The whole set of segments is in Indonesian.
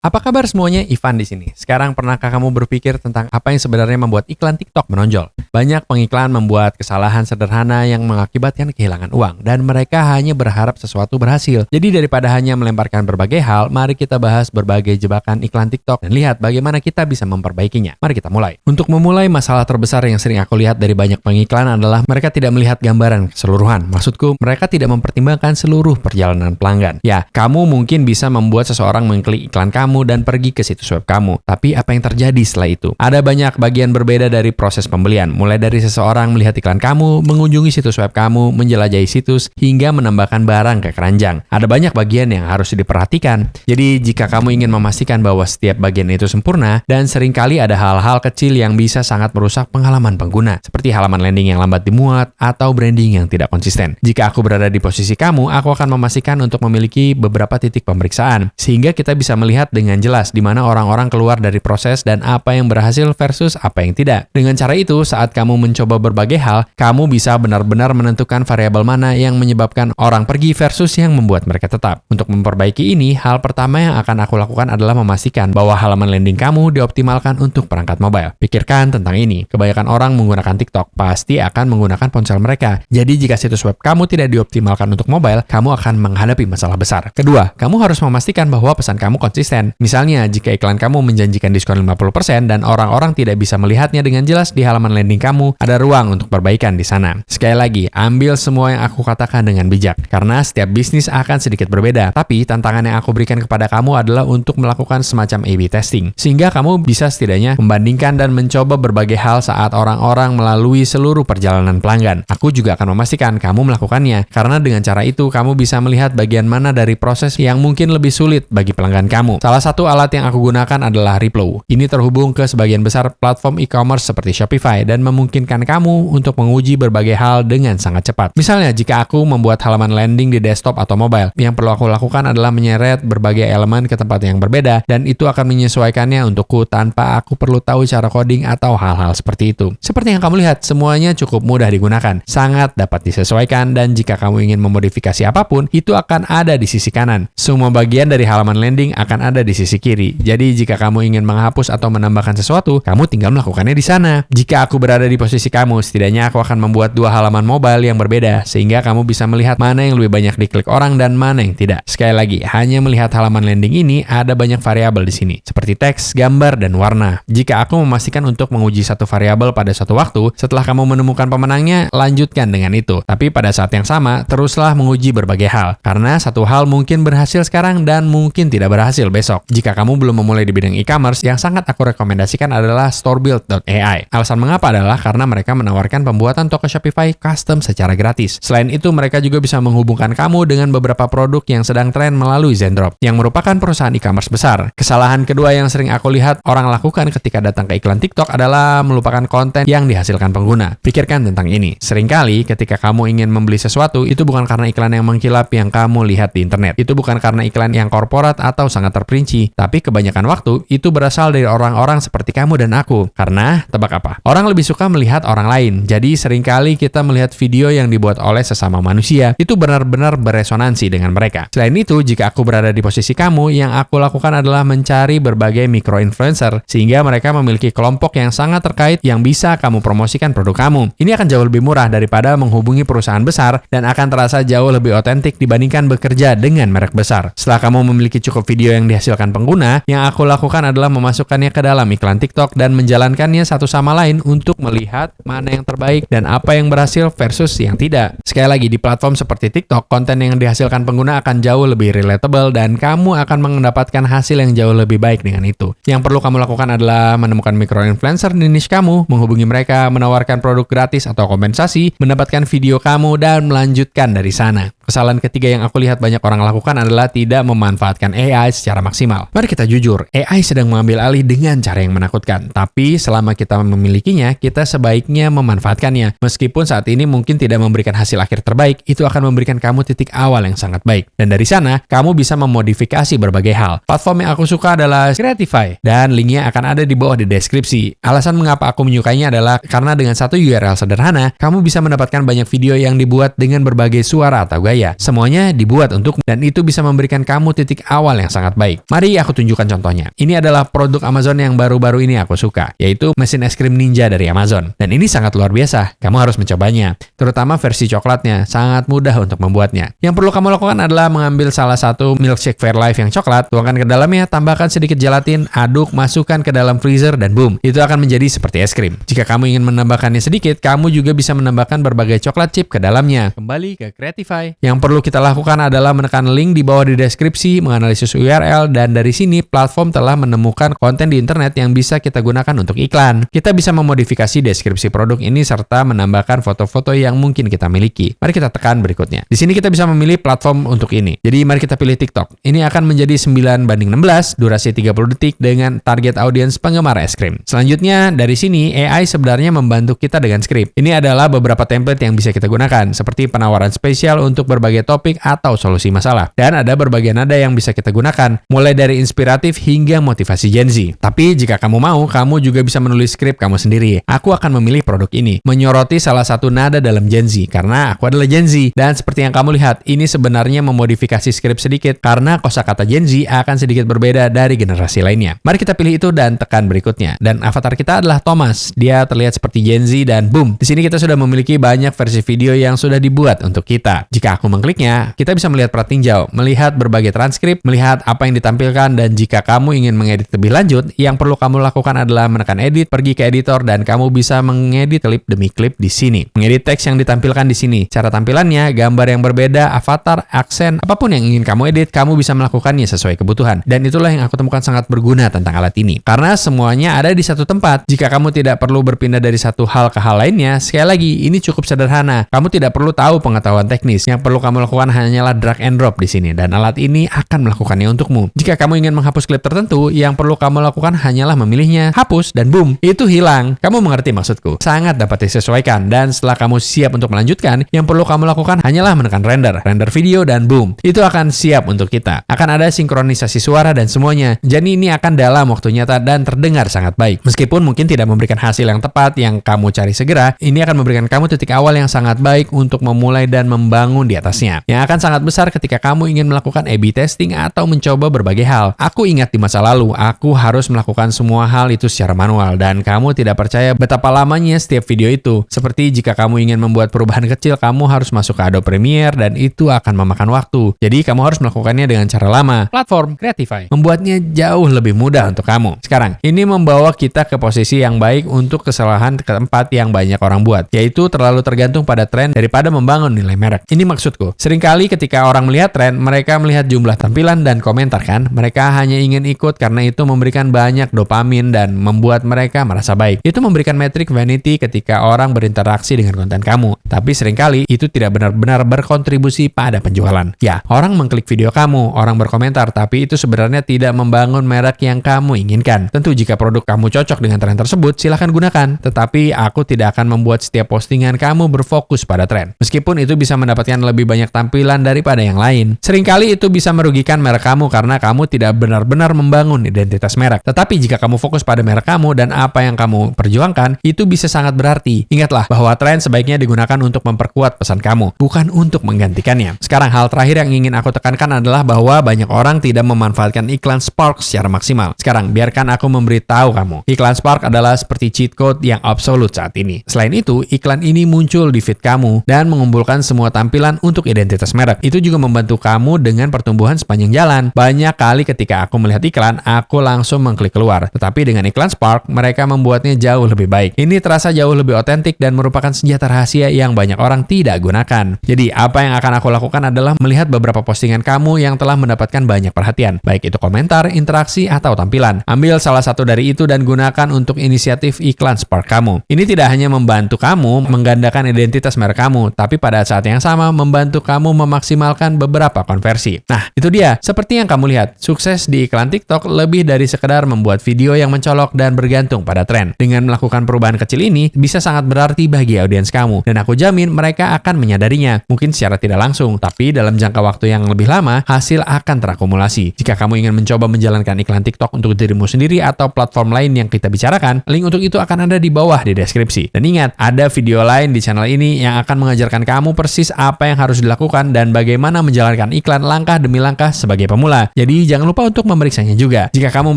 Apa kabar semuanya? Ivan di sini. Sekarang pernahkah kamu berpikir tentang apa yang sebenarnya membuat iklan TikTok menonjol? Banyak pengiklan membuat kesalahan sederhana yang mengakibatkan kehilangan uang dan mereka hanya berharap sesuatu berhasil. Jadi daripada hanya melemparkan berbagai hal, mari kita bahas berbagai jebakan iklan TikTok dan lihat bagaimana kita bisa memperbaikinya. Mari kita mulai. Untuk memulai, masalah terbesar yang sering aku lihat dari banyak pengiklan adalah mereka tidak melihat gambaran keseluruhan. Maksudku, mereka tidak mempertimbangkan seluruh perjalanan pelanggan. Ya, kamu mungkin bisa membuat seseorang mengklik iklan kamu dan pergi ke situs web kamu. Tapi apa yang terjadi setelah itu? Ada banyak bagian berbeda dari proses pembelian. Mulai dari seseorang melihat iklan kamu, mengunjungi situs web kamu, menjelajahi situs, hingga menambahkan barang ke keranjang. Ada banyak bagian yang harus diperhatikan. Jadi jika kamu ingin memastikan bahwa setiap bagian itu sempurna, dan seringkali ada hal-hal kecil yang bisa sangat merusak pengalaman pengguna, seperti halaman landing yang lambat dimuat, atau branding yang tidak konsisten. Jika aku berada di posisi kamu, aku akan memastikan untuk memiliki beberapa titik pemeriksaan, sehingga kita bisa melihat dengan jelas di mana orang-orang keluar dari proses dan apa yang berhasil versus apa yang tidak. Dengan cara itu, saat kamu mencoba berbagai hal, kamu bisa benar-benar menentukan variabel mana yang menyebabkan orang pergi versus yang membuat mereka tetap. Untuk memperbaiki ini, hal pertama yang akan aku lakukan adalah memastikan bahwa halaman landing kamu dioptimalkan untuk perangkat mobile. Pikirkan tentang ini. Kebanyakan orang menggunakan TikTok pasti akan menggunakan ponsel mereka. Jadi jika situs web kamu tidak dioptimalkan untuk mobile, kamu akan menghadapi masalah besar. Kedua, kamu harus memastikan bahwa pesan kamu konsisten. Misalnya, jika iklan kamu menjanjikan diskon 50% dan orang-orang tidak bisa melihatnya dengan jelas di halaman landing kamu, ada ruang untuk perbaikan di sana. Sekali lagi, ambil semua yang aku katakan dengan bijak, karena setiap bisnis akan sedikit berbeda. Tapi tantangan yang aku berikan kepada kamu adalah untuk melakukan semacam A/B testing, sehingga kamu bisa setidaknya membandingkan dan mencoba berbagai hal saat orang-orang melalui seluruh perjalanan pelanggan. Aku juga akan memastikan kamu melakukannya, karena dengan cara itu kamu bisa melihat bagian mana dari proses yang mungkin lebih sulit bagi pelanggan kamu. Salah satu alat yang aku gunakan adalah Replo. Ini terhubung ke sebagian besar platform e-commerce seperti Shopify dan memungkinkan kamu untuk menguji berbagai hal dengan sangat cepat. Misalnya, jika aku membuat halaman landing di desktop atau mobile, yang perlu aku lakukan adalah menyeret berbagai elemen ke tempat yang berbeda dan itu akan menyesuaikannya untukku tanpa aku perlu tahu cara coding atau hal-hal seperti itu. Seperti yang kamu lihat, semuanya cukup mudah digunakan, sangat dapat disesuaikan dan jika kamu ingin memodifikasi apapun, itu akan ada di sisi kanan. Semua bagian dari halaman landing akan ada di sisi kiri. Jadi jika kamu ingin menghapus atau menambahkan sesuatu, kamu tinggal melakukannya di sana. Jika aku berada di posisi kamu, setidaknya aku akan membuat dua halaman mobile yang berbeda sehingga kamu bisa melihat mana yang lebih banyak diklik orang dan mana yang tidak. Sekali lagi, hanya melihat halaman landing ini ada banyak variabel di sini, seperti teks, gambar, dan warna. Jika aku memastikan untuk menguji satu variabel pada suatu waktu, setelah kamu menemukan pemenangnya, lanjutkan dengan itu. Tapi pada saat yang sama, teruslah menguji berbagai hal, karena satu hal mungkin berhasil sekarang dan mungkin tidak berhasil besok. Jika kamu belum memulai di bidang e-commerce, yang sangat aku rekomendasikan adalah storebuild.ai. Alasan mengapa adalah karena mereka menawarkan pembuatan toko Shopify custom secara gratis. Selain itu, mereka juga bisa menghubungkan kamu dengan beberapa produk yang sedang tren melalui Zendrop, yang merupakan perusahaan e-commerce besar. Kesalahan kedua yang sering aku lihat orang lakukan ketika datang ke iklan TikTok adalah melupakan konten yang dihasilkan pengguna. Pikirkan tentang ini. Seringkali ketika kamu ingin membeli sesuatu, itu bukan karena iklan yang mengkilap yang kamu lihat di internet. Itu bukan karena iklan yang korporat atau sangat terperinci, tapi kebanyakan waktu itu berasal dari orang-orang seperti kamu dan aku. Karena, tebak apa? Orang lebih suka melihat orang lain. Jadi seringkali kita melihat video yang dibuat oleh sesama manusia, itu benar-benar beresonansi dengan mereka. Selain itu, jika aku berada di posisi kamu, yang aku lakukan adalah mencari berbagai micro-influencer, sehingga mereka memiliki kelompok yang sangat terkait yang bisa kamu promosikan produk kamu. Ini akan jauh lebih murah daripada menghubungi perusahaan besar dan akan terasa jauh lebih otentik dibandingkan bekerja dengan merek besar. Setelah kamu memiliki cukup video yang dihasilkan pengguna, yang aku lakukan adalah memasukkannya ke dalam iklan TikTok dan menjalankannya satu sama lain untuk melihat mana yang terbaik dan apa yang berhasil versus yang tidak. Sekali lagi, di platform seperti TikTok, konten yang dihasilkan pengguna akan jauh lebih relatable dan kamu akan mendapatkan hasil yang jauh lebih baik dengan itu. Yang perlu kamu lakukan adalah menemukan micro-influencer di niche kamu, menghubungi mereka, menawarkan produk gratis atau kompensasi, mendapatkan video kamu, dan melanjutkan dari sana. Kesalahan ketiga yang aku lihat banyak orang lakukan adalah tidak memanfaatkan AI secara maksimal. Mari kita jujur, AI sedang mengambil alih dengan cara yang menakutkan. Tapi selama kita memilikinya, kita sebaiknya memanfaatkannya. Meskipun saat ini mungkin tidak memberikan hasil akhir terbaik, itu akan memberikan kamu titik awal yang sangat baik. Dan dari sana, kamu bisa memodifikasi berbagai hal. Platform yang aku suka adalah Creatify, dan linknya akan ada di bawah di deskripsi. Alasan mengapa aku menyukainya adalah karena dengan satu URL sederhana, kamu bisa mendapatkan banyak video yang dibuat dengan berbagai suara atau gaya. ya, semuanya dibuat untukmu dan itu bisa memberikan kamu titik awal yang sangat baik. Mari aku tunjukkan contohnya. Ini adalah produk Amazon yang baru-baru ini aku suka, yaitu mesin es krim Ninja dari Amazon. Dan ini sangat luar biasa. Kamu harus mencobanya, terutama versi coklatnya. Sangat mudah untuk membuatnya. Yang perlu kamu lakukan adalah mengambil salah satu milkshake Fairlife yang coklat, tuangkan ke dalamnya, tambahkan sedikit gelatin, aduk, masukkan ke dalam freezer dan boom, itu akan menjadi seperti es krim. Jika kamu ingin menambahkannya sedikit, kamu juga bisa menambahkan berbagai coklat chip ke dalamnya. Kembali ke Creatify. Yang perlu kita lakukan adalah menekan link di bawah di deskripsi, menganalisis URL, dan dari sini platform telah menemukan konten di internet yang bisa kita gunakan untuk iklan. Kita bisa memodifikasi deskripsi produk ini serta menambahkan foto-foto yang mungkin kita miliki. Mari kita tekan berikutnya. Di sini kita bisa memilih platform untuk ini. Jadi mari kita pilih TikTok. Ini akan menjadi 9:16, durasi 30 detik dengan target audiens penggemar es krim. Selanjutnya, dari sini AI sebenarnya membantu kita dengan skrip. Ini adalah beberapa template yang bisa kita gunakan, seperti penawaran spesial untuk berbagai topik atau solusi masalah. Dan ada berbagai nada yang bisa kita gunakan, mulai dari inspiratif hingga motivasi Gen Z. Tapi jika kamu mau, kamu juga bisa menulis skrip kamu sendiri. Aku akan memilih produk ini, menyoroti salah satu nada dalam Gen Z, karena aku adalah Gen Z. Dan seperti yang kamu lihat, ini sebenarnya memodifikasi skrip sedikit, karena kosakata Gen Z akan sedikit berbeda dari generasi lainnya. Mari kita pilih itu dan tekan berikutnya. Dan avatar kita adalah Thomas. Dia terlihat seperti Gen Z dan boom. Di sini kita sudah memiliki banyak versi video yang sudah dibuat untuk kita. Jika aku mengkliknya, kita bisa melihat plat tinjau, melihat berbagai transkrip, melihat apa yang ditampilkan, dan jika kamu ingin mengedit lebih lanjut, yang perlu kamu lakukan adalah menekan edit, pergi ke editor, dan kamu bisa mengedit klip demi klip di sini. Mengedit teks yang ditampilkan di sini. Cara tampilannya, gambar yang berbeda, avatar, aksen, apapun yang ingin kamu edit, kamu bisa melakukannya sesuai kebutuhan. Dan itulah yang aku temukan sangat berguna tentang alat ini. Karena semuanya ada di satu tempat. Jika kamu tidak perlu berpindah dari satu hal ke hal lainnya, sekali lagi, ini cukup sederhana. Kamu tidak perlu tahu pengetahuan teknis. Yang perlu kamu lakukan hanyalah drag and drop di sini, dan alat ini akan melakukannya untukmu. Jika kamu ingin menghapus klip tertentu, yang perlu kamu lakukan hanyalah memilihnya, hapus, dan boom, itu hilang. Kamu mengerti maksudku? Sangat dapat disesuaikan, dan setelah kamu siap untuk melanjutkan, yang perlu kamu lakukan hanyalah menekan render video, dan boom, itu akan siap untuk kita. Akan ada sinkronisasi suara dan semuanya. Jadi ini akan dalam waktu nyata dan terdengar sangat baik. Meskipun mungkin tidak memberikan hasil yang tepat yang kamu cari segera, ini akan memberikan kamu titik awal yang sangat baik untuk memulai dan membangun di atasnya. Yang akan sangat besar ketika kamu ingin melakukan A/B testing atau mencoba berbagai hal. Aku ingat di masa lalu, aku harus melakukan semua hal itu secara manual dan kamu tidak percaya betapa lamanya setiap video itu. Seperti jika kamu ingin membuat perubahan kecil, kamu harus masuk ke Adobe Premiere dan itu akan memakan waktu. Jadi kamu harus melakukannya dengan cara lama. Platform Creatify membuatnya jauh lebih mudah untuk kamu. Sekarang, ini membawa kita ke posisi yang baik untuk kesalahan keempat yang banyak orang buat, yaitu terlalu tergantung pada tren daripada membangun nilai merek. Ini maksudku. Seringkali ketika orang melihat tren, mereka melihat jumlah tampilan dan komentar kan. Mereka hanya ingin ikut karena itu memberikan banyak dopamin dan membuat mereka merasa baik. Itu memberikan metrik vanity ketika orang berinteraksi dengan konten kamu. Tapi seringkali itu tidak benar-benar berkontribusi pada penjualan. Ya, orang mengklik video kamu, orang berkomentar, tapi itu sebenarnya tidak membangun merek yang kamu inginkan. Tentu jika produk kamu cocok dengan tren tersebut, silahkan gunakan. Tetapi aku tidak akan membuat setiap postingan kamu berfokus pada tren. Meskipun itu bisa mendapatkan lebih banyak tampilan daripada yang lain. Seringkali itu bisa merugikan merek kamu karena kamu tidak benar-benar membangun identitas merek. Tetapi jika kamu fokus pada merek kamu dan apa yang kamu perjuangkan, itu bisa sangat berarti. Ingatlah bahwa tren sebaiknya digunakan untuk memperkuat pesan kamu, bukan untuk menggantikannya. Sekarang hal terakhir yang ingin aku tekankan adalah bahwa banyak orang tidak memanfaatkan iklan Spark secara maksimal. Sekarang biarkan aku memberitahu kamu. Iklan Spark adalah seperti cheat code yang absolut saat ini. Selain itu, iklan ini muncul di feed kamu dan mengumpulkan semua tampilan untuk identitas merek. Itu juga membantu kamu dengan pertumbuhan sepanjang jalan. Banyak kali ketika aku melihat iklan, aku langsung mengklik keluar. Tetapi dengan iklan Spark, mereka membuatnya jauh lebih baik. Ini terasa jauh lebih otentik dan merupakan senjata rahasia yang banyak orang tidak gunakan. Jadi, apa yang akan aku lakukan adalah melihat beberapa postingan kamu yang telah mendapatkan banyak perhatian, baik itu komentar, interaksi, atau tampilan. Ambil salah satu dari itu dan gunakan untuk inisiatif iklan Spark kamu. Ini tidak hanya membantu kamu menggandakan identitas merek kamu, tapi pada saat yang sama membantu kamu memaksimalkan beberapa konversi. Nah, itu dia. Seperti yang kamu lihat, sukses di iklan TikTok lebih dari sekedar membuat video yang mencolok dan bergantung pada tren. Dengan melakukan perubahan kecil ini, bisa sangat berarti bagi audiens kamu. Dan aku jamin mereka akan menyadarinya. Mungkin secara tidak langsung, tapi dalam jangka waktu yang lebih lama, hasil akan terakumulasi. Jika kamu ingin mencoba menjalankan iklan TikTok untuk dirimu sendiri atau platform lain yang kita bicarakan, link untuk itu akan ada di bawah di deskripsi. Dan ingat, ada video lain di channel ini yang akan mengajarkan kamu persis apa yang yang harus dilakukan dan bagaimana menjalankan iklan langkah demi langkah sebagai pemula. Jadi jangan lupa untuk memeriksanya juga. Jika kamu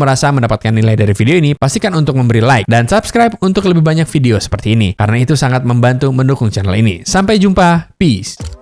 merasa mendapatkan nilai dari video ini, pastikan untuk memberi like dan subscribe untuk lebih banyak video seperti ini, karena itu sangat membantu mendukung channel ini. Sampai jumpa, peace.